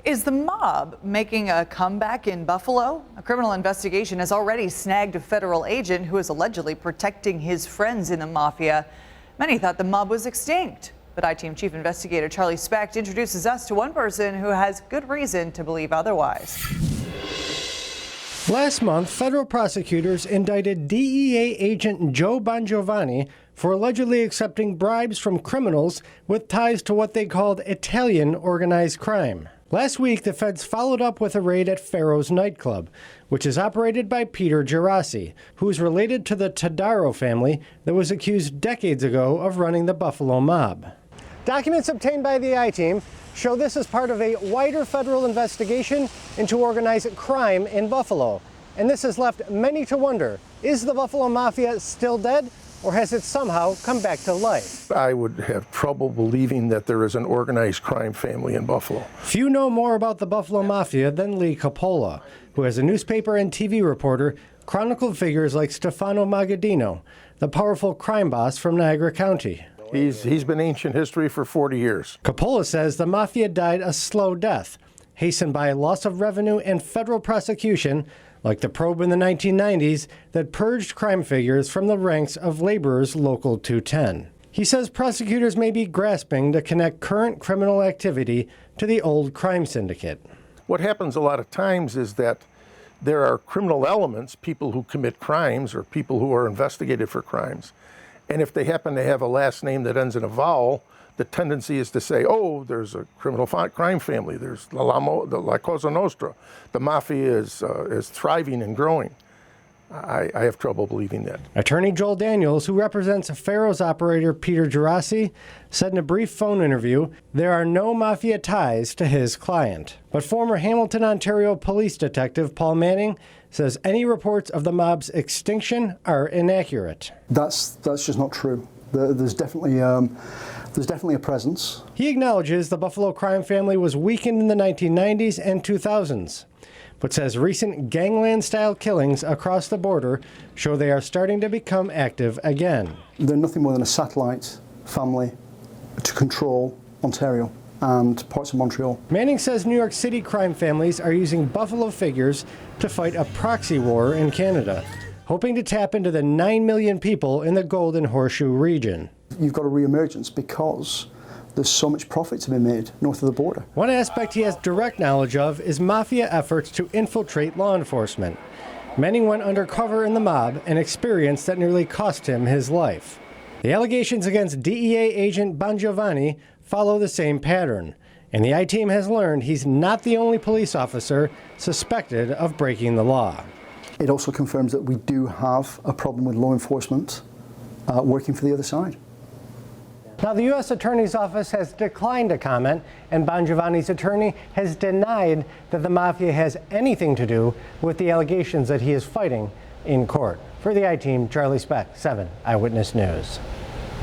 Is the mob making a comeback in Buffalo? A criminal investigation has already snagged a federal agent who is allegedly protecting his friends in the mafia. Many thought the mob was extinct, but I-Team Chief Investigator Charlie Specht introduces us to one person who has good reason to believe otherwise. Last month, federal prosecutors indicted DEA agent Joe Bongiovanni for allegedly accepting bribes from criminals with ties to what they called Italian organized crime. Last week, the feds followed up with a raid at Pharaoh's nightclub, which is operated by Peter Gerasi, who is related to the Tadaro family that was accused decades ago of running the Buffalo mob. Documents obtained by the I-Team show this is part of a wider federal investigation into organized crime in Buffalo. And this has left many to wonder, is the Buffalo Mafia still dead, or has it somehow come back to life? I would have trouble believing that there is an organized crime family in Buffalo. Few know more about the Buffalo Mafia than Lee Coppola, who as a newspaper and TV reporter chronicled figures like Stefano Magaddino, the powerful crime boss from Niagara County. He's been ancient history for 40 years. Coppola says the Mafia died a slow death, hastened by loss of revenue and federal prosecution, like the probe in the 1990s that purged crime figures from the ranks of laborers Local 210. He says prosecutors may be grasping to connect current criminal activity to the old crime syndicate. What happens a lot of times is that there are criminal elements, people who commit crimes or people who are investigated for crimes. And if they happen to have a last name that ends in a vowel, the tendency is to say, oh, there's a criminal crime family. There's La Cosa Nostra. The Mafia is thriving and growing. I have trouble believing that. Attorney Joel Daniels, who represents Pharaoh's operator Peter Gerasi, said in a brief phone interview there are no Mafia ties to his client. But former Hamilton, Ontario police detective Paul Manning says any reports of the mob's extinction are inaccurate. That's just not true. There's definitely a presence. He acknowledges the Buffalo crime family was weakened in the 1990s and 2000s, but says recent gangland-style killings across the border show they are starting to become active again. They're nothing more than a satellite family to control Ontario and parts of Montreal. Manning says New York City crime families are using Buffalo figures to fight a proxy war in Canada, hoping to tap into the 9 million people in the Golden Horseshoe region. You've got a re-emergence because there's so much profit to be made north of the border. One aspect he has direct knowledge of is Mafia efforts to infiltrate law enforcement. Manning went undercover in the mob, an experience that nearly cost him his life. The allegations against DEA agent Bongiovanni follow the same pattern, and the I-Team has learned he's not the only police officer suspected of breaking the law. It also confirms that we do have a problem with law enforcement working for the other side. Now, the U.S. Attorney's Office has declined to comment, and Bongiovanni's attorney has denied that the Mafia has anything to do with the allegations that he is fighting in court. For the I-Team, Charlie Specht, 7 Eyewitness News.